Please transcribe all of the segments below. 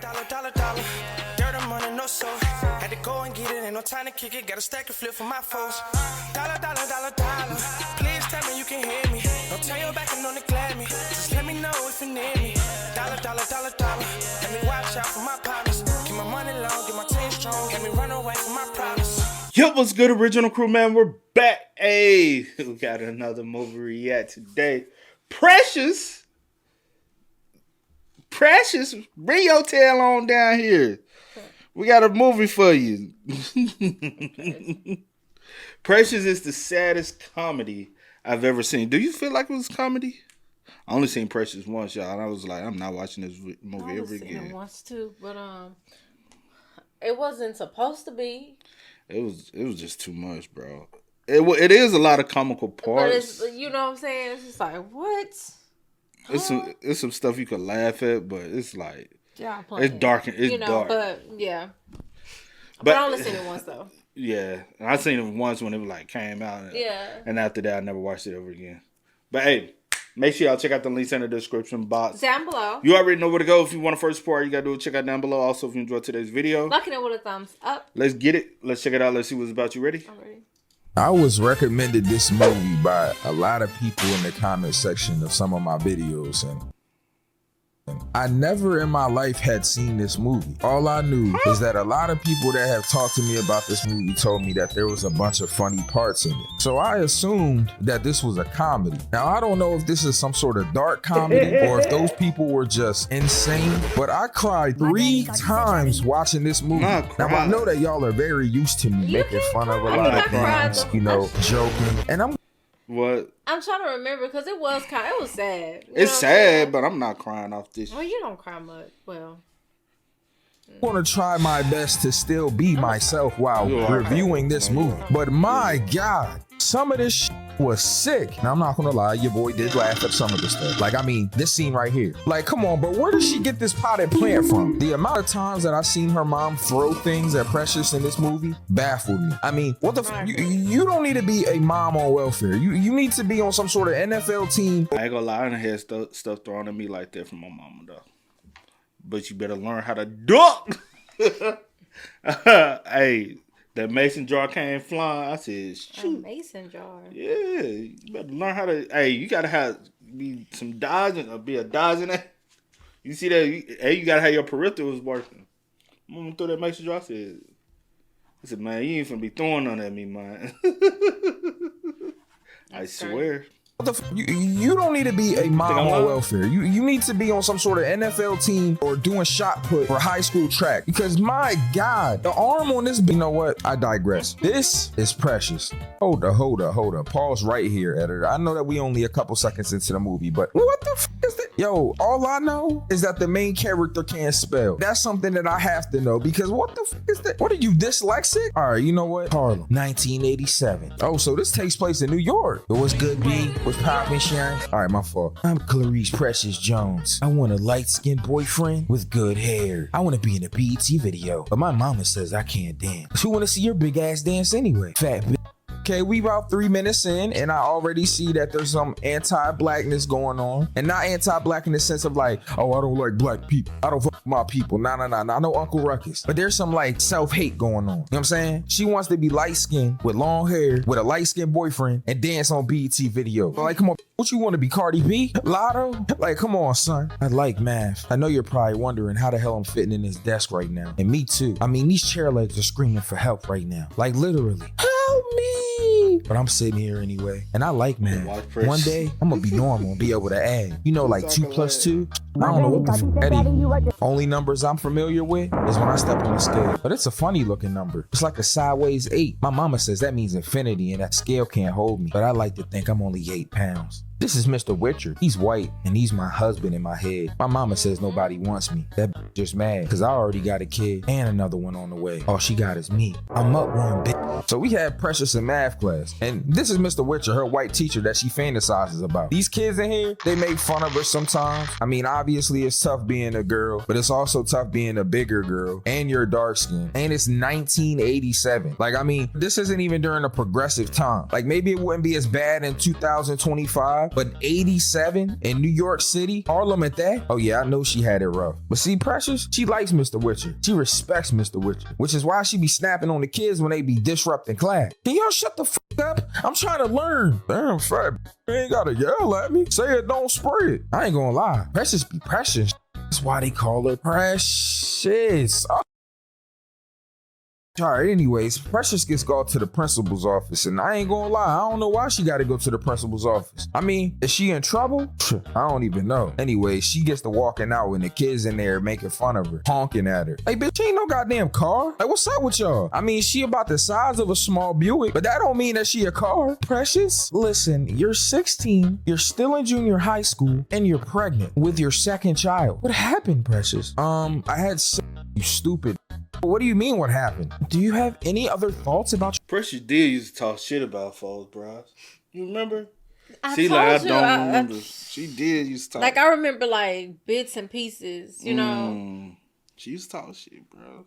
Dollar. Dirt and money, no soul. Had to go and get it, ain't no time to kick it. Got a stack of flip for my foes. Dollar. Please tell me you can hear me. Don't turn your back and don't neglect me. Just let me know if you need me. Dollar. Let me watch out for my partners. Keep my money long, get my team strong. Let me run away from my problems. Yo, what's good, original crew, man? We're back. Hey, we got another movie react today. Precious, bring your tail on down here. We got a movie for you. Precious is the saddest comedy I've ever seen. Do you feel like it was comedy? I only seen Precious once, y'all, and I was like, I'm not watching this movie ever again. I seen it once too, but it wasn't supposed to be. It was just too much, bro. It is a lot of comical parts. But it's, you know what I'm saying? It's just like, what? It's some stuff you could laugh at, but it's like, yeah, it's dark. It's dark. But yeah. But I only seen it once though. Yeah, I seen it once when it like came out. Yeah. And after that, I never watched it ever again. But hey, make sure y'all check out the links in the description box down below. You already know where to go. If you want to first support, you gotta do it. Check out down below. Also, if you enjoyed today's video, liking it with a thumbs up. Let's get it. Let's check it out. Let's see what's about. You ready? I'm ready. I was recommended this movie by a lot of people in the comment section of some of my videos, and I never in my life had seen this movie. All I knew is that a lot of people that have talked to me about this movie told me that there was a bunch of funny parts in it. So I assumed that this was a comedy. Now, I don't know if this is some sort of dark comedy or if those people were just insane, but I cried 3 times watching this movie. Now, I know that y'all are very used to me making fun of a lot of things, you know, joking. And What? I'm trying to remember because it was sad. It's sad, but I'm not crying off this. Well, you don't cry much. Well, I want to try my best to still be myself while reviewing this movie. But my God, some of this shit was sick. Now, I'm not gonna lie, your boy did laugh at some of this stuff. Like, I mean, this scene right here. Like, come on, but where did she get this potted plant from? The amount of times that I've seen her mom throw things at Precious in this movie baffled me. I mean, what the you don't need to be a mom on welfare. You need to be on some sort of NFL team. I ain't gonna lie, I done had stuff thrown at me like that from my mama, though. But you better learn how to duck. Hey, that mason jar came flying. I said, shoot. A mason jar. Yeah, you better learn how to. Hey, you gotta be some dodging or be a dodging that. You see that? You gotta have your peripherals working. Mama threw that mason jar. I said, man, you ain't finna be throwing none at me, man. I swear. You don't need to be a mom on welfare. You need to be on some sort of NFL team or doing shot put for high school track. Because my God, the arm on this, you know what? I digress. This is Precious. Hold up. Pause right here, editor. I know that we only a couple seconds into the movie, but what the f is that? Yo, all I know is that the main character can't spell. That's something that I have to know because what the f is that? What are you, dyslexic? All right, you know what? Harlem, 1987. Oh, so this takes place in New York. It was good, B. Was poppin', Sharon? All right, my fault. I'm Clarice Precious Jones. I want a light-skinned boyfriend with good hair. I want to be in a BET video, but my mama says I can't dance. Who want to see your big ass dance anyway? Fat bitch. Okay, we about 3 minutes in, and I already see that there's some anti-blackness going on. And not anti-black in the sense of like, oh, I don't like black people. I don't fuck with my people. Nah. I know Uncle Ruckus. But there's some like self-hate going on. You know what I'm saying? She wants to be light-skinned with long hair, with a light-skinned boyfriend, and dance on BET video. Like, come on, what you want to be, Cardi B? Lotto? Like, come on, son. I like math. I know you're probably wondering how the hell I'm fitting in this desk right now. And me too. I mean, these chair legs are screaming for help right now. Like, literally. Help me! But I'm sitting here anyway, and I like math. One day, I'm gonna be normal and be able to add. You know, like 2 + 2. I don't know what the f that is. Only numbers I'm familiar with is when I step on the scale. But it's a funny looking number. It's like a sideways 8. My mama says that means infinity and that scale can't hold me. But I like to think I'm only 8 pounds. This is Mr. Witcher. He's white, and he's my husband in my head. My mama says nobody wants me. That just mad, because I already got a kid and another one on the way. All she got is me. I'm up one bit. So we had Precious in math class, and this is Mr. Witcher, her white teacher that she fantasizes about. These kids in here, they make fun of her sometimes. I mean, obviously, obviously it's tough being a girl, but it's also tough being a bigger girl and you're dark skinned. And it's 1987. Like, I mean, this isn't even during a progressive time. Like, maybe it wouldn't be as bad in 2025, but 87 in New York City, Harlem at that. Oh yeah, I know she had it rough. But see, Precious, she likes Mr. Witcher. She respects Mr. Witcher, which is why she be snapping on the kids when they be disrupting class. Can y'all shut the fuck up? I'm trying to learn. Damn, fat, you ain't gotta yell at me. Say it, don't spray it. I ain't gonna lie. Precious be precious. That's why they call her Precious. All right, anyways, Precious gets called to the principal's office, and I ain't gonna lie, I don't know why she gotta go to the principal's office. I mean, is she in trouble? I don't even know. Anyway, she gets to walking out when the kids in there making fun of her, honking at her. Like, bitch, she ain't no goddamn car. Like, what's up with y'all? I mean, she about the size of a small Buick, but that don't mean that she a car. Precious, listen, you're 16, you're still in junior high school, and you're pregnant with your second child. What happened, Precious? I had sex, you stupid. What do you mean what happened? Do you have any other thoughts about Precious did used to talk shit about folks, bro. You remember? I She told like, I you, don't remember. She did used to talk. Like, I remember, like, bits and pieces, you know? She used to talk shit, bro.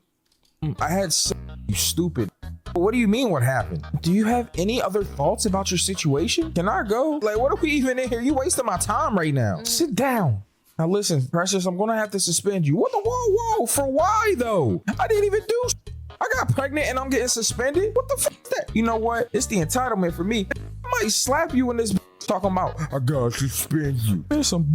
I had sex, you stupid. What do you mean what happened? Do you have any other thoughts about your situation? Can I go? Like, what are we even in here? You wasting my time right now. Sit down. Now listen, Precious, I'm gonna have to suspend you. What the whoa? For why though? I didn't even do I got pregnant and I'm getting suspended? What the fuck is that? You know what? It's the entitlement for me. I might slap you in this talking about I gotta suspend you. There's some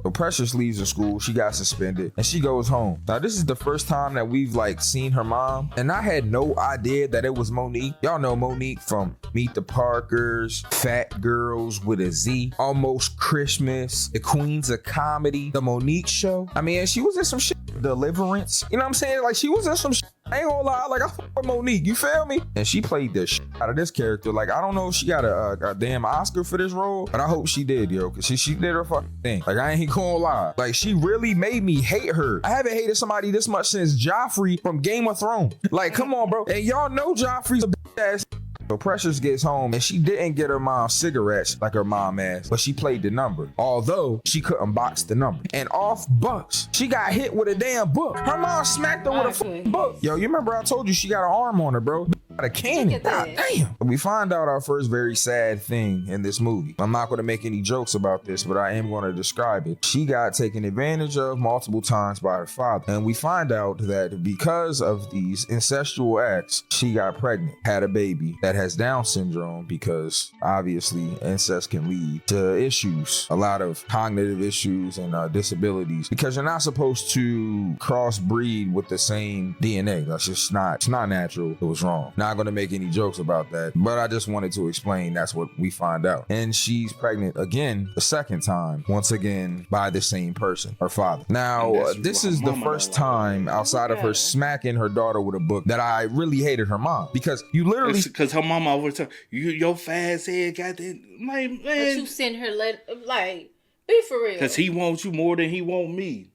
So Precious leaves the school, she got suspended, and she goes home. Now, this is the first time that we've like seen her mom, and I had no idea that it was Monique. Y'all know Monique from Meet the Parkers, Fat Girls with a Z, Almost Christmas, The Queens of Comedy, The Monique Show. I mean, she was in some shit, Deliverance. You know what I'm saying? Like, she was in some shit. I ain't gonna lie, like, I fuck with Monique, you feel me? And she played the shit out of this character. Like, I don't know if she got a damn Oscar for this role, but I hope she did, yo, because she did her fucking thing. Like, I ain't gonna lie. Like, she really made me hate her. I haven't hated somebody this much since Joffrey from Game of Thrones. Like, come on, bro. And y'all know Joffrey's a bitch ass. So Precious gets home and she didn't get her mom cigarettes like her mom asked, but she played the number, although she couldn't box the number. And off bucks, she got hit with a damn book. Her mom smacked her with a fucking book. Yo, you remember I told you she got an arm on her, bro? Got a cannon. God damn. We find out our first very sad thing in this movie. I'm not going to make any jokes about this, but I am going to describe it. She got taken advantage of multiple times by her father. And we find out that because of these incestual acts, she got pregnant, had a baby that has Down syndrome, because obviously incest can lead to issues, a lot of cognitive issues and disabilities, because you're not supposed to crossbreed with the same DNA. That's just not, it's not natural. It was wrong. Not going to make any jokes about that, but I just wanted to explain that's what we find out. And she's pregnant again, the second time, once again by the same person, her father. Now, this is the first time outside of her smacking her daughter with a book that I really hated her mom, because you literally, because her mama over time, your fast head got that, like, man. But you send her like, be for real. Because he wants you more than he want me.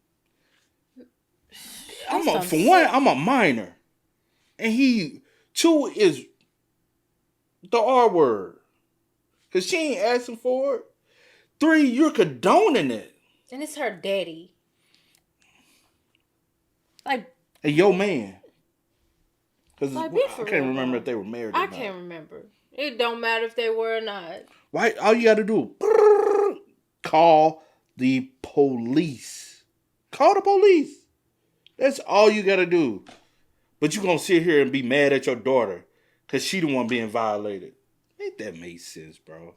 For one, I'm a minor, and two is the R word. Because she ain't asking for it. 3, you're condoning it. And it's her daddy. Like, and your man. Because like, I can't remember if they were married or not. I can't remember. It don't matter if they were or not. Why? All you got to do, call the police. Call the police. That's all you got to do. But you going to sit here and be mad at your daughter because she the one being violated. Ain't that make sense, bro?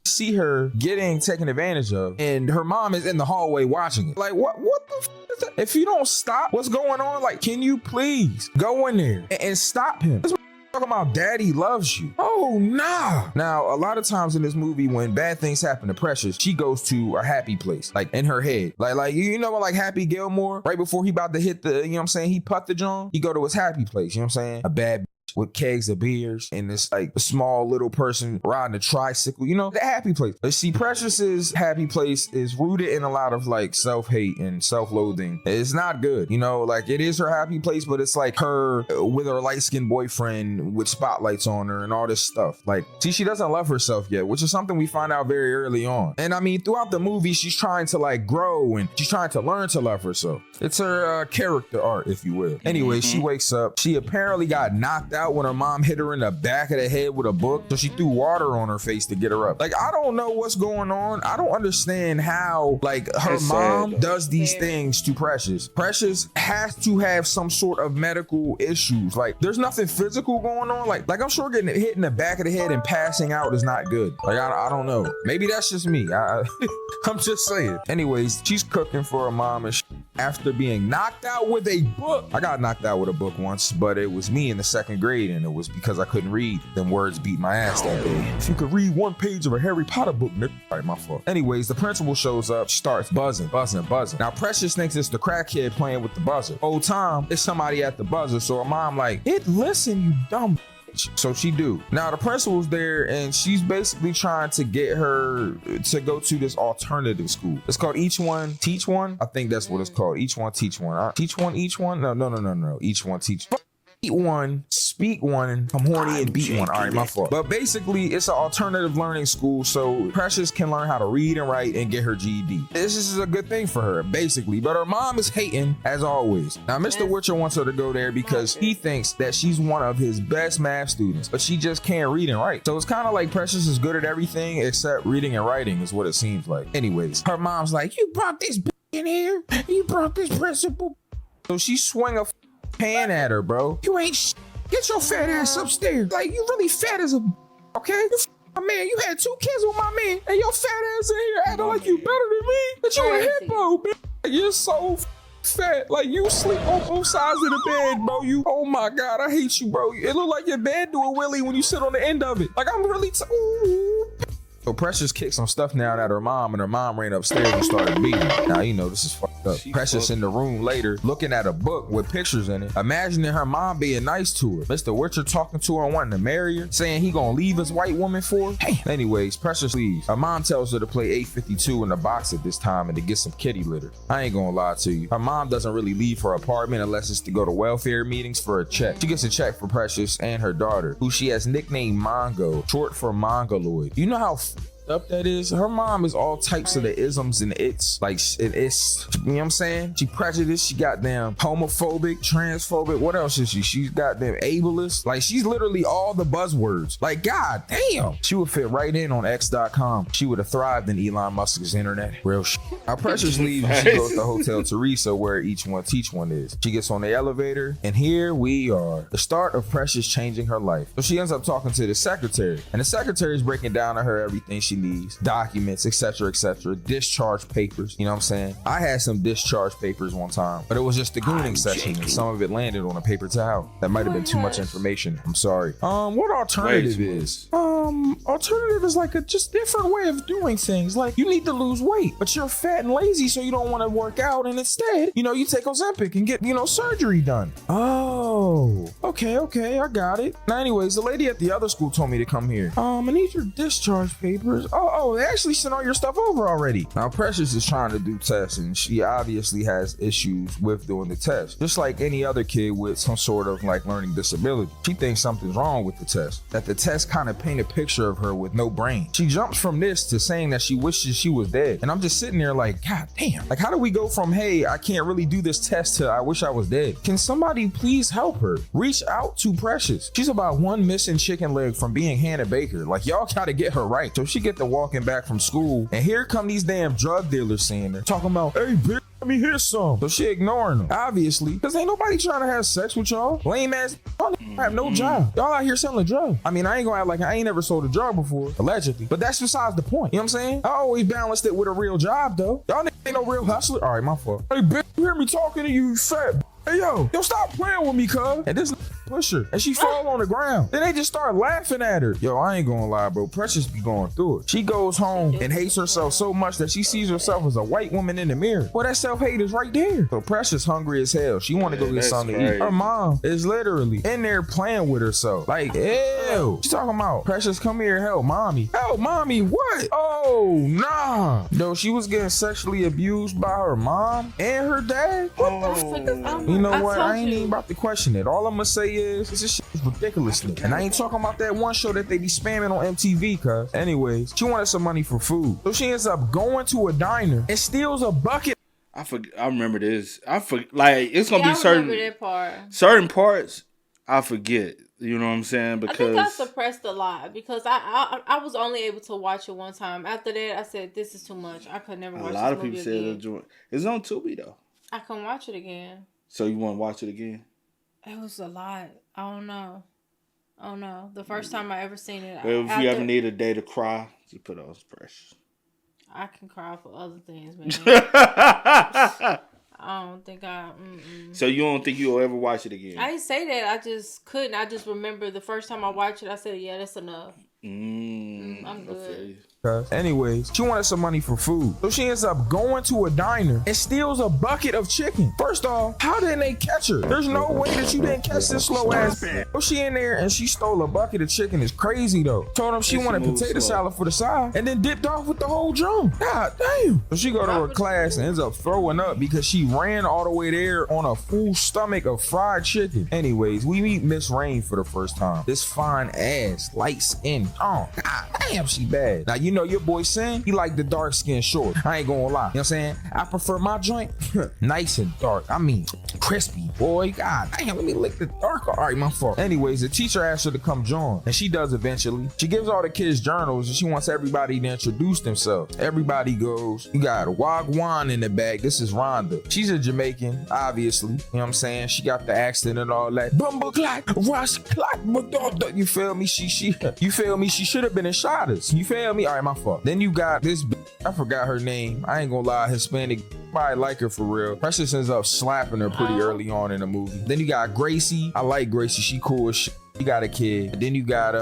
See her getting taken advantage of, and her mom is in the hallway watching it. Like, what the f is that? If you don't stop what's going on, like, can you please go in there and stop him? This talking about daddy loves you. Oh, nah. Now, a lot of times in this movie, when bad things happen to Precious, she goes to a happy place, like in her head. Like you know, like Happy Gilmore, right before he about to hit the, you know what I'm saying, he putt the joint, he go to his happy place, you know what I'm saying? A bad with kegs of beers and this like small little person riding a tricycle, you know, the happy place. But see, Precious's happy place is rooted in a lot of like self-hate and self-loathing. It's not good, you know, like it is her happy place, but it's like her with her light-skinned boyfriend with spotlights on her and all this stuff. Like, see, she doesn't love herself yet, which is something we find out very early on. And I mean, throughout the movie, she's trying to like grow and she's trying to learn to love herself. It's her character art, if you will. Anyway, she wakes up. She apparently got knocked out when her mom hit her in the back of the head with a book. So she threw water on her face to get her up. Like, I don't know what's going on. I don't understand how like her mom does these things to Precious. Precious has to have some sort of medical issues. Like, there's nothing physical going on. Like I'm sure getting hit in the back of the head and passing out is not good. Like, I don't know. Maybe that's just me. I'm just saying. Anyways, she's cooking for her mom and after being knocked out with a book. I got knocked out with a book once, but it was me in the 2nd grade, and it was because I couldn't read. Them words beat my ass that day. If you could read 1 page of a Harry Potter book, nigga. All right, my fault. Anyways, the principal shows up, starts buzzing. Now, Precious thinks it's the crackhead playing with the buzzer. Old Tom, it's somebody at the buzzer, so her mom like, listen, you dumb. So she do. Now the principal's there and she's basically trying to get her to go to this alternative school. It's called Each One Teach One. I think that's what it's called. Each One Teach One. Teach One Each One? No. Each One Teach. Eat one, speak one, I'm horny and beat one. All right, my fault. But basically, it's an alternative learning school, so Precious can learn how to read and write and get her GED. This is a good thing for her, basically. But her mom is hating, as always. Now, Mr. Witcher wants her to go there because he thinks that she's one of his best math students, but she just can't read and write. So it's kind of like Precious is good at everything except reading and writing is what it seems like. Anyways, her mom's like, you brought this in here? You brought this principal? So she swung a pan at her, bro. You ain't get your fat ass upstairs. Like, you really fat as a okay? You my man, you had 2 kids with my man, and your fat ass in here acting like you better than me. But you a hippo, bitch. You're so fat. Like, you sleep on both sides of the bed, bro. You, oh my God, I hate you, bro. It look like your bed do a willy when you sit on the end of it. Like, I'm really So Precious kicked some stuff down at her mom, and her mom ran upstairs and started beating her. Now, you know, this is fucked up. Precious in the room later, looking at a book with pictures in it, imagining her mom being nice to her. Mr. Witcher talking to her and wanting to marry her, saying he gonna leave his white woman for her. Hey. Anyways, Precious leaves. Her mom tells her to play 852 in the box at this time and to get some kitty litter. I ain't gonna lie to you. Her mom doesn't really leave her apartment unless it's to go to welfare meetings for a check. She gets a check for Precious and her daughter, who she has nicknamed Mongo, short for Mongoloid. You know how up that is? Her mom is all types of the isms and it's like it's, you know what I'm saying? She prejudiced, she goddamn homophobic, transphobic. What else is she? She's goddamn ableist. Like, she's literally all the buzzwords. Like, god damn. She would fit right in on X.com. She would have thrived in Elon Musk's internet. Real shit. Our Precious leaves and she goes to Hotel Teresa, where Each One Teach One is. She gets on the elevator and here we are. The start of Precious changing her life. So she ends up talking to the secretary, and the secretary is breaking down to her everything she needs, documents, etc., discharge papers. You know what I'm saying? I had some discharge papers one time, but it was just the gooning session, and some of it landed on a paper towel. That might have been too much information. I'm sorry. What alternative is? Alternative is like a just different way of doing things. Like, you need to lose weight, but you're fat and lazy, so you don't want to work out, and instead, you know, you take Ozempic and get, you know, surgery done. Oh, okay, I got it. Now, anyways, the lady at the other school told me to come here. I need your discharge papers. Oh, they actually sent all your stuff over already. Now, Precious is trying to do tests, and she obviously has issues with doing the test. Just like any other kid with some sort of like learning disability. She thinks something's wrong with the test. That the test kind of paint a picture of her with no brain. She jumps from this to saying that she wishes she was dead. And I'm just sitting there like, god damn. Like, how do we go from, hey, I can't really do this test to I wish I was dead? Can somebody please help her? Reach out to Precious. She's about 1 missing chicken leg from being Hannah Baker. Like, y'all gotta get her right. So she get to walking back from school, and here come these damn drug dealers seeing her, talking about, hey bitch, let me hear some. So she ignoring them, obviously, because ain't nobody trying to have sex with y'all. Lame ass, y'all have no job. Y'all out here selling drugs. I mean, I ain't gonna act like I ain't never sold a drug before, allegedly, but that's besides the point. You know what I'm saying? I always balanced it with a real job, though. Y'all ain't no real hustler. All right, my fault. Hey bitch, you hear me talking to you, fat? Hey yo, stop playing with me, cuz. And this push her, and she fall on the ground. Then they just start laughing at her. Yo, I ain't gonna lie, bro. Precious be going through it. She goes home and hates herself so much that she sees herself as a white woman in the mirror. Well, that self-hate is right there. So Precious hungry as hell. She want to go get something to eat. Her mom is literally in there playing with herself. Like, ew. She's talking about, Precious, come here, help mommy. Help mommy, what? Oh, nah. Though she was getting sexually abused by her mom and her dad. You know what? I ain't even about to question it. All I'm gonna say is, this shit is ridiculous. And I ain't talking about that one show that they be spamming on MTV, cuz. Anyways, she wanted some money for food. So she ends up going to a diner and steals a bucket. I remember this. Like, it's gonna be certain parts I forget. You know what I'm saying? Because I think I suppressed a lot because I was only able to watch it one time. After that, I said, this is too much. I could never watch it again. A lot of people said it's on Tubi though. I can watch it again. So you want to watch it again? It was a lot. I don't know. The first time I ever seen it. If you ever need a day to cry, just put on Precious. I can cry for other things, man. I don't think So you don't think you'll ever watch it again? I didn't say that. I just couldn't. I just remember the first time I watched it, I said, yeah, that's enough. I'm good. Anyways, she wanted some money for food. So she ends up going to a diner and steals a bucket of chicken. First off, how didn't they catch her? There's no way that you didn't catch this slow ass bitch. So she in there and she stole a bucket of chicken. Is crazy though. Told him she wanted potato salad for the side and then dipped off with the whole drum. God damn. So she go to her class and ends up throwing up because she ran all the way there on a full stomach of fried chicken. Anyways, we meet Miss Rain for the first time. This fine ass, light skin. Oh, God damn, she bad. Now, you know your boy Sin, he like the dark skin short. I ain't gonna lie. You know what I'm saying? I prefer my joint nice and dark. I mean, crispy, boy. God damn, let me lick the dark. All right, my fault. Anyways, the teacher asked her to come join, and she does eventually. She gives all the kids journals, and she wants everybody to introduce themselves. Everybody goes, you got Wagwan in the back. This is Rhonda. She's a Jamaican, obviously. You know what I'm saying? She got the accent and all that. Bumble clock, rush clock, you feel me? You feel me? She should have been in Shotters. You feel me? All right, my fault. Then you got this I forgot her name. I ain't gonna lie, Hispanic. I like her for real. Precious ends up slapping her pretty early on in the movie. Then you got Gracie. I like Gracie. She cool as shit. You got a kid. Then you got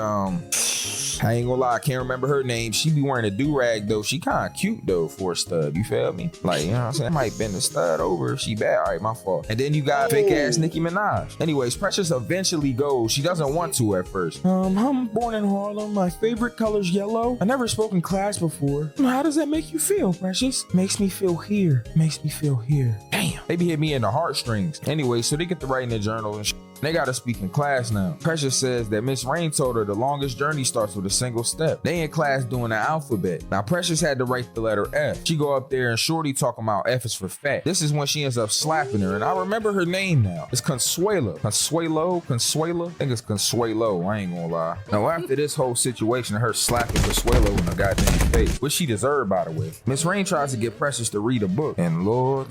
I ain't gonna lie, I can't remember her name. She be wearing a do-rag though. She kind of cute though for a stud. You feel me? Like, you know what I'm saying? I might bend the stud over if she bad. All right, my fault. And then you got fake ass Nicki Minaj. Anyways, Precious eventually goes. She doesn't want to at first. I'm born in Harlem. My favorite color's yellow. I never spoke in class before. How does that make you feel, Precious? Makes me feel here. Makes me feel here. Damn. They be hit me in the heartstrings. Anyway, so they get to write in the journal and they gotta speak in class now. Precious says that Miss Rain told her the longest journey starts with a single step. They in class doing the alphabet. Now Precious had to write the letter F. She go up there and Shorty talking about F is for fat. This is when she ends up slapping her, and I remember her name now. It's Consuelo. Consuelo? I think it's Consuelo. I ain't gonna lie. Now after this whole situation of her slapping Consuelo in the goddamn face, which she deserved by the way, Miss Rain tries to get Precious to read a book, and Lord,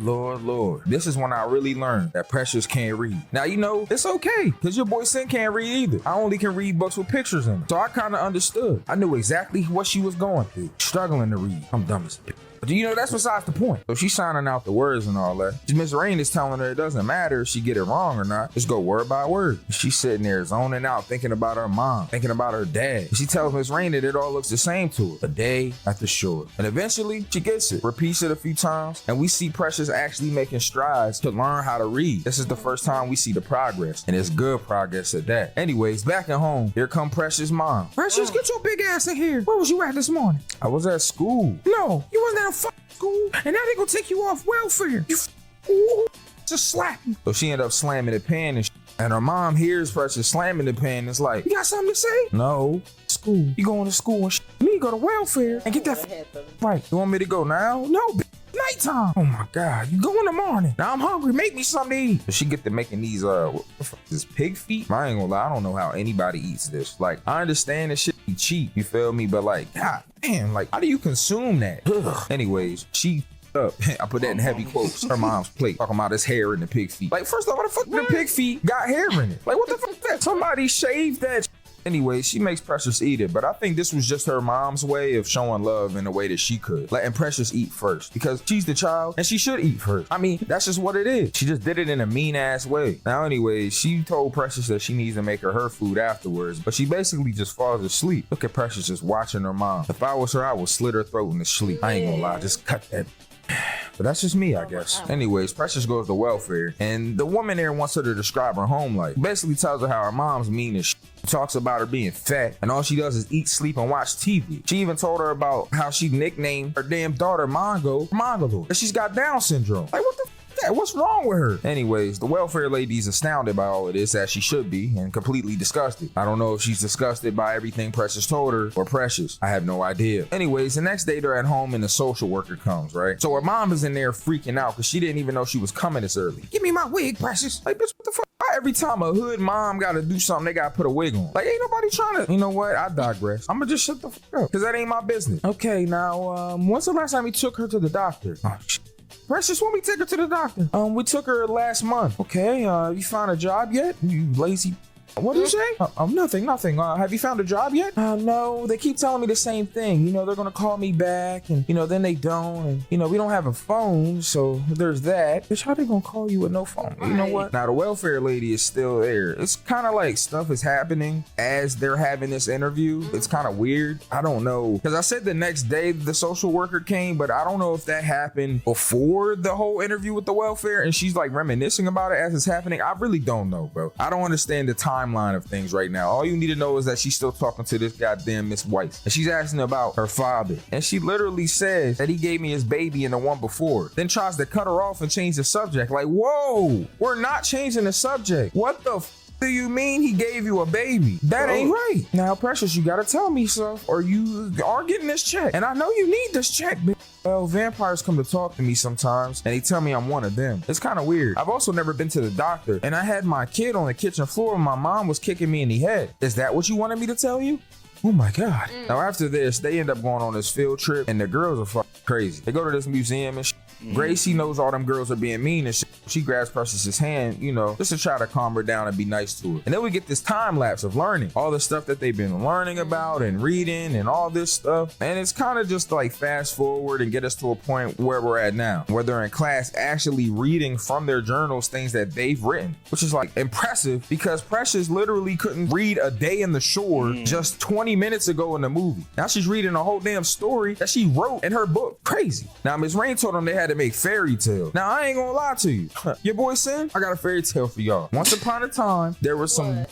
this is when I really learned that Precious can't read. Now you know it's okay, because your boy Sin can't read either. I only can read books with pictures in them. So I kind of understood. I knew exactly what she was going through. Struggling to read. I'm dumb as a bitch. But you know, that's besides the point. So she's signing out the words and all that. Miss Rain is telling her it doesn't matter if she get it wrong or not. Just go word by word. She's sitting there zoning out, thinking about her mom, thinking about her dad. She tells Miss Rain that it all looks the same to her. A day after short. And eventually, she gets it. Repeats it a few times. And we see Precious actually making strides to learn how to read. This is the first time we see the progress. And it's good progress at that. Anyways, back at home, here come Precious' mom. Precious, get your big ass in here. Where was you at this morning? I was at school. No, you wasn't at a school, and now they gonna take you off welfare. You just slap me. So she ended up slamming the pan and her mom hears Precious slamming the pan and is like, you got something to say? No. School. You going to school and you need to go to welfare and get that right. You want me to go now? No, nighttime. Oh my God. You go in the morning. Now I'm hungry. Make me something to eat. So she get to making these what the fuck, this pig feet? I ain't gonna lie. I don't know how anybody eats this. Like, I understand this shit be cheap. You feel me? But like, God damn, like, how do you consume that? Ugh. Anyways, she up. I put that in heavy quotes. Her mom's plate. Talking about his hair in the pig feet. Like, first off, what the fuck the pig feet got hair in it? Like, what the fuck is that? Somebody shaved that Anyway, she makes Precious eat it, but I think this was just her mom's way of showing love in a way that she could. Letting Precious eat first, because she's the child and she should eat first. I mean, that's just what it is. She just did it in a mean ass way. Now anyway, she told Precious that she needs to make her food afterwards, but she basically just falls asleep. Look at Precious just watching her mom. If I was her, I would slit her throat in the sleep. I ain't gonna lie, just cut that. But that's just me, I guess. Anyways, Precious goes to welfare, and the woman there wants her to describe her home life. Basically tells her how her mom's mean as shit. Talks about her being fat, and all she does is eat, sleep, and watch TV. She even told her about how she nicknamed her damn daughter Mongolo, and she's got Down syndrome. Like, what the what's wrong with her? Anyways, the welfare lady's astounded by all of this, as she should be, and completely disgusted. I don't know if she's disgusted by everything Precious told her or Precious. I have no idea. Anyways, the next day they're at home and the social worker comes, right? So her mom is in there freaking out because she didn't even know she was coming this early. Give me my wig, Precious. Like, bitch, what the fuck? Why every time a hood mom gotta do something, they gotta put a wig on? Like, ain't nobody trying to, you know what? I digress. I'ma just shut the fuck up, because that ain't my business. Okay, now, when's the last time you took her to the doctor? Oh, shit. Precious, when we take her to the doctor? We took her last month. Okay, you found a job yet? You lazy. What do you say? Nothing. Have you found a job yet? No, they keep telling me the same thing. You know, they're gonna call me back, and, you know, then they don't. And, you know, we don't have a phone, so there's that. Bitch, how they gonna call you with no phone? You know what? Now, the welfare lady is still there. It's kind of like stuff is happening as they're having this interview. It's kind of weird. I don't know. Because I said the next day the social worker came, but I don't know if that happened before the whole interview with the welfare, and she's like reminiscing about it as it's happening. I really don't know, bro. I don't understand the timeline of things right now. All you need to know is that she's still talking to this goddamn Miss Weiss, and she's asking about her father, and she literally says that he gave me his baby and the one before, then tries to cut her off and change the subject. Like, whoa, we're not changing the subject. What the do you mean he gave you a baby? That ain't right. Now, Precious, you gotta tell me so, or you are getting this check, and I know you need this check, bitch. Well, vampires come to talk to me sometimes, and they tell me I'm one of them. It's kind of weird. I've also never been to the doctor, and I had my kid on the kitchen floor when my mom was kicking me in the head. Is that what you wanted me to tell you? Oh my God. Now after this, they end up going on this field trip, and the girls are fucking crazy. They go to this museum and shit. Gracie knows all them girls are being mean and shit. She grabs Precious's hand, you know, just to try to calm her down and be nice to her. And then we get this time lapse of learning all the stuff that they've been learning about and reading and all this stuff. And it's kind of just like fast forward and get us to a point where we're at now, where they're in class actually reading from their journals things that they've written, which is like impressive, because Precious literally couldn't read A Day in the Shore just 20 minutes ago in the movie. Now she's reading a whole damn story that she wrote in her book. Crazy. Now Miss Rain told them they had to make fairy tale. Now I ain't gonna lie to you. Your boy Sin, I got a fairy tale for y'all. Once upon a time, there was some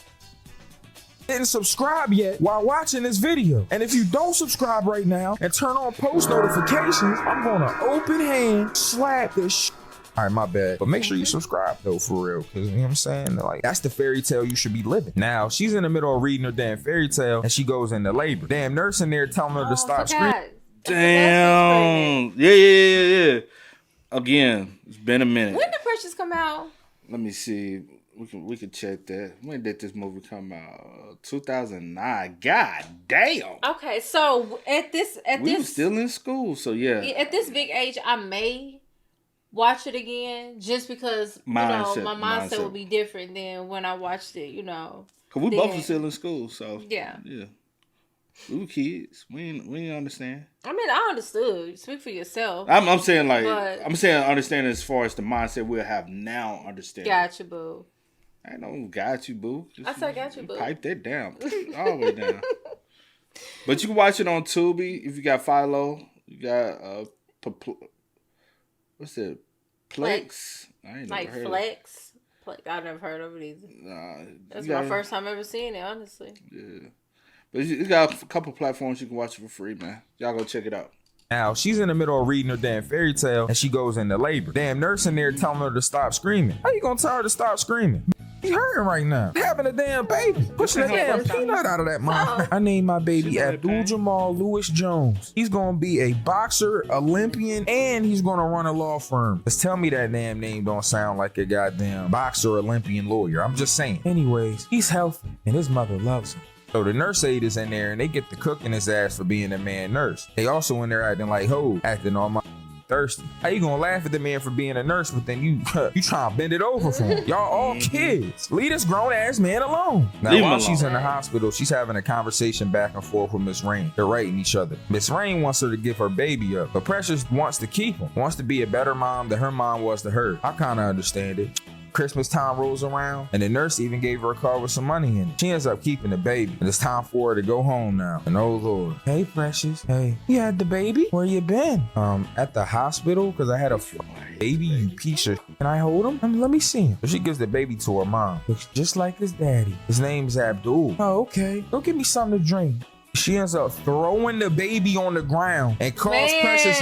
didn't subscribe yet while watching this video. And if you don't subscribe right now and turn on post notifications, I'm gonna open hand slap this shit. All right, my bad. But make sure you subscribe though, for real. Cause you know what I'm saying? Like, that's the fairy tale you should be living. Now, she's in the middle of reading her damn fairy tale and she goes into labor. Damn nurse in there telling her to stop screaming. Damn. Yeah. Again, it's been a minute. When did Precious come out? Let me see. We can check that. When did this movie come out? 2009. God damn. Okay, so we were still in school, so yeah. At this big age, I may watch it again just because my mindset would be different than when I watched it. You know, cause we both were still in school, so yeah. We were kids. We didn't understand. I mean, I understood. Speak for yourself. I'm saying like understanding as far as the mindset we'll have now. Understanding. Gotcha, boo. I know, got you, boo. I said, got you, boo. Pipe that down, all the way down. But you can watch it on Tubi if you got Philo. You got what's it? Plex. I ain't like never heard Flex. I've never heard of it either. Nah, that's my first time ever seeing it, honestly. Yeah. But it's got a couple platforms you can watch it for free, man. Y'all go check it out. Now, she's in the middle of reading her damn fairy tale and she goes into labor. Damn nurse in there telling her to stop screaming. How you gonna tell her to stop screaming? He's hurting right now. Having a damn baby. Pushing a damn peanut out of that mom. I named my baby Abdul Jamal Lewis Jones. He's gonna be a boxer, Olympian, and he's gonna run a law firm. Just tell me that damn name don't sound like a goddamn boxer, Olympian lawyer. I'm just saying. Anyways, he's healthy and his mother loves him. So the nurse aide is in there and they get to cooking his ass for being a man nurse. They also in there acting like ho, acting all my thirsty. How you gonna laugh at the man for being a nurse, but then you trying to bend it over for him? Y'all all kids. Leave this grown-ass man alone. Now, while she's in the hospital, she's having a conversation back and forth with Miss Rain. They're writing each other. Miss Rain wants her to give her baby up, but Precious wants to keep him, wants to be a better mom than her mom was to her. I kind of understand it. Christmas time rolls around, and the nurse even gave her a car with some money in it. She ends up keeping the baby, and it's time for her to go home now. And oh Lord, hey Precious, hey, you had the baby? Where you been? At the hospital, because I had a baby, you piece of shit. Can I hold him? Let me see him. So she gives the baby to her mom. Looks just like his daddy. His name's Abdul. Oh, okay. Go get me something to drink. She ends up throwing the baby on the ground and calls Precious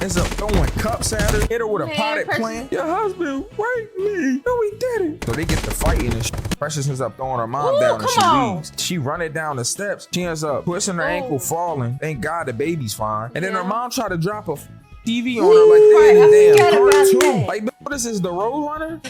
ends up throwing cups at her, hit her with a potted plant. Your husband raped me. No, he didn't. So they get to fighting and Precious ends up throwing her mom down and she leaves. She running down the steps. She ends up pushing her ankle, falling. Thank God the baby's fine. And then her mom tried to drop a TV on her like they in a damn cartoon. Like, what is this, the Road Runner?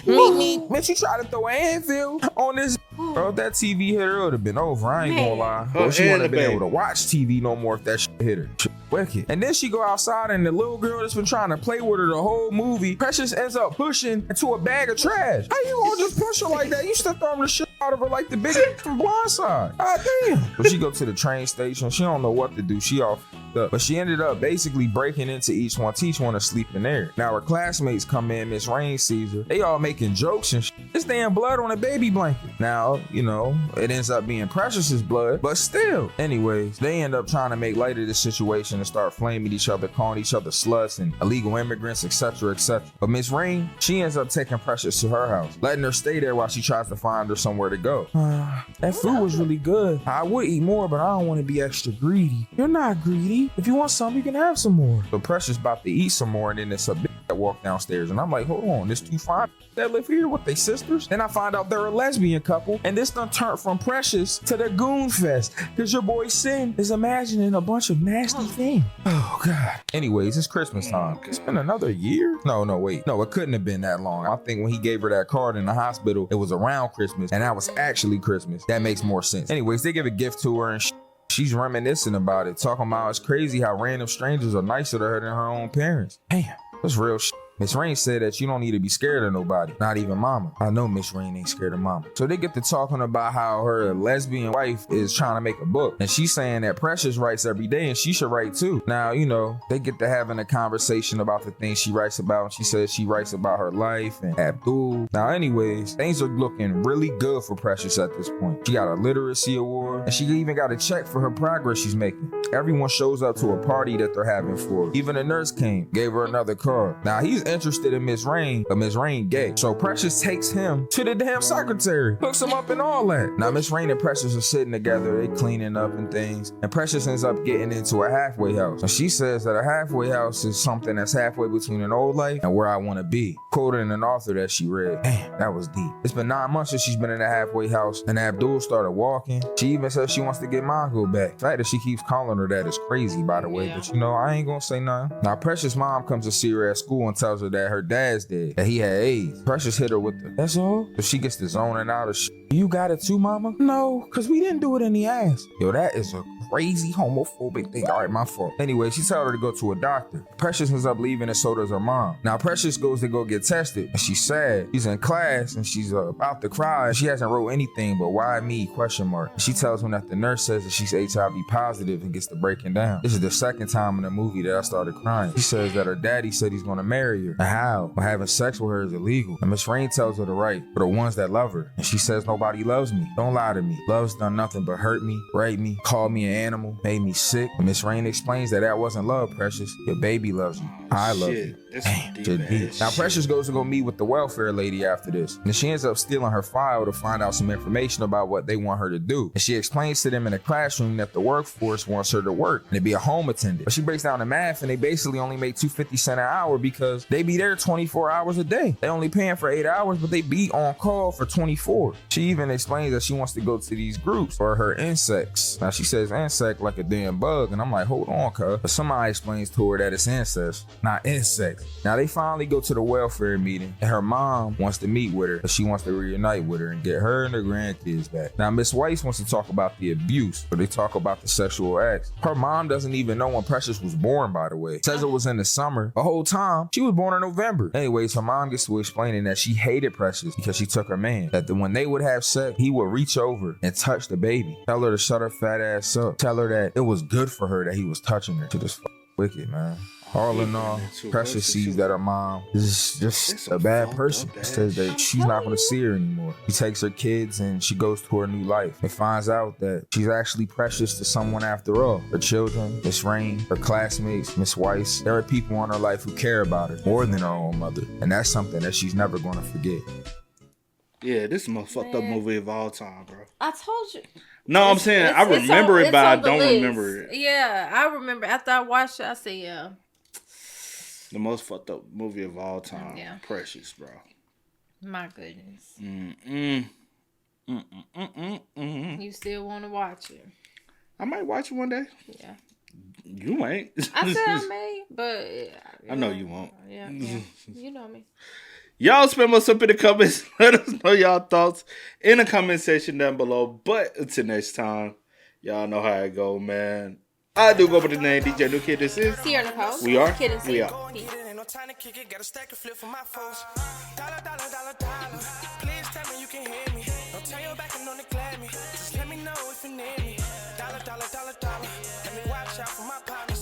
Man, she tried to throw an anvil on this. Bro, if that TV hit her, it would have been over. I ain't gonna lie. But she wouldn't have been able to watch TV no more if that shit hit her. Wicked. And then she go outside and the little girl that's been trying to play with her the whole movie, Precious ends up pushing into a bag of trash. How you gonna just push her like that? You still throwing the shit out of her like the big from Blindside. God damn. So she go to the train station. She don't know what to do. She all up. But she ended up basically breaking into each one, teach one to sleep in there. Now her classmates come in, Miss Rain sees her. They all making jokes and shit. This damn blood on a baby blanket. Now, you know, it ends up being Precious's blood, but still. Anyways, they end up trying to make light of this situation and start flaming each other, calling each other sluts and illegal immigrants, etc., etc. But Miss Rain, she ends up taking Precious to her house, letting her stay there while she tries to find her somewhere to go. That food was really good. I would eat more, but I don't want to be extra greedy. You're not greedy. If you want some, you can have some more. So Precious about to eat some more, and then it's a bitch that walk downstairs, and I'm like, hold on, this two fine that live here with they sisters. Then I find out they're a lesbian couple, and this done turned from Precious to the Goon Fest, because your boy Sin is imagining a bunch of nasty things. Oh God. Anyways, it's Christmas time. It's been another year? No, wait. No, it couldn't have been that long. I think when he gave her that card in the hospital, it was around Christmas, and that was actually Christmas. That makes more sense. Anyways, they give a gift to her, and she's reminiscing about it, talking about it's crazy how random strangers are nicer to her than her own parents. Damn, that's real shit. Miss Rain said that you don't need to be scared of nobody, not even mama. I know Miss Rain ain't scared of mama. So they get to talking about how her lesbian wife is trying to make a book. And she's saying that Precious writes every day and she should write too. Now, you know, they get to having a conversation about the things she writes about. And she says she writes about her life and Abdul. Now, anyways, things are looking really good for Precious at this point. She got a literacy award and she even got a check for her progress she's making. Everyone shows up to a party that they're having for her. Even the nurse came, gave her another card. Now, he's interested in Miss Rain, but Miss Rain gay. So Precious takes him to the damn secretary, hooks him up and all that. Now Miss Rain and Precious are sitting together, they cleaning up and things, and Precious ends up getting into a halfway house. And she says that a halfway house is something that's halfway between an old life and where I want to be. Quoting an author that she read. Damn, that was deep. It's been 9 months since she's been in a halfway house, and Abdul started walking. She even says she wants to get Mongo back. The fact that she keeps calling her that is crazy, by the way, but you know, I ain't gonna say nothing. Now Precious' mom comes to see her at school and tells her that her dad's dead, that he had AIDS. Precious hit her with the, that's all? So she gets to zoning out of shit. You got it too, mama? No, because we didn't do it in the ass. Yo, that is a crazy homophobic thing. All right, my fault. Anyway, she told her to go to a doctor. Precious ends up leaving and so does her mom. Now Precious goes to go get tested and she's sad. She's in class and she's about to cry. She hasn't wrote anything but why me, question mark. She tells him that the nurse says that she's HIV positive and gets to breaking down. This is the second time in the movie that I started crying. She says that her daddy said he's gonna marry her. And how? Well, having sex with her is illegal. And Miss Rain tells her to write for the ones that love her. And she says nobody loves me. Don't lie to me. Love's done nothing but hurt me, rape me, call me an animal, made me sick. And Miss Rain explains that wasn't love, Precious. Your baby loves you. I love you. Damn, now Precious goes to go meet with the welfare lady after this. And she ends up stealing her file to find out some information about what they want her to do. And she explains to them in the classroom that the workforce wants her to work and to be a home attendant. But she breaks down the math and they basically only make $2.50 an hour because they be there 24 hours a day. They only paying for 8 hours, but they be on call for 24. She even explains that she wants to go to these groups for her insects. Now she says insects insect like a damn bug. And I'm like, hold on, cuz. But somebody explains to her that it's incest, not insects. Now they finally go to the welfare meeting, and her mom wants to meet with her, but she wants to reunite with her and get her and her grandkids back. Now Miss Weiss wants to talk about the abuse, but they talk about the sexual acts. Her mom doesn't even know when Precious was born, by the way. Says it was in the summer. The whole time, she was born in November. Anyways, her mom gets to explaining that she hated Precious because she took her man. That when they would have sex, he would reach over and touch the baby. Tell her to shut her fat ass up. Tell her that it was good for her that he was touching her. Shit is wicked, man. All in all, Precious sees that her mom is just a bad person. Says that she's not going to see her anymore. She takes her kids and she goes to her new life and finds out that she's actually precious to someone after all. Her children, Miss Rain, her classmates, Miss Weiss. There are people in her life who care about her more than her own mother. And that's something that she's never going to forget. Yeah, this is the most fucked up movie of all time, bro. I told you. No, I'm saying I remember it, but I don't remember it. Yeah, I remember. After I watched it, I said, yeah. The most fucked up movie of all time. Yeah. Precious, bro. My goodness. You still want to watch it? I might watch it one day. Yeah. You ain't. I said I may, but... I know you won't. Yeah. You know me. Y'all spam us up in the comments. Let us know y'all thoughts in the comment section down below. But until next time, y'all know how it go, man. I do go by the name DJ New Kid. This is Sierra Nicole. We are. Kid and We C. are. Ain't no time to kick it, got a stack of flip for my foes. Dollar, dollar, dollar, dollar. Please tell me you can hear me. Don't turn your back and don't neglect me. Just let me know if you need me. Dollar, dollar, dollar, dollar. Let me watch out for my partners.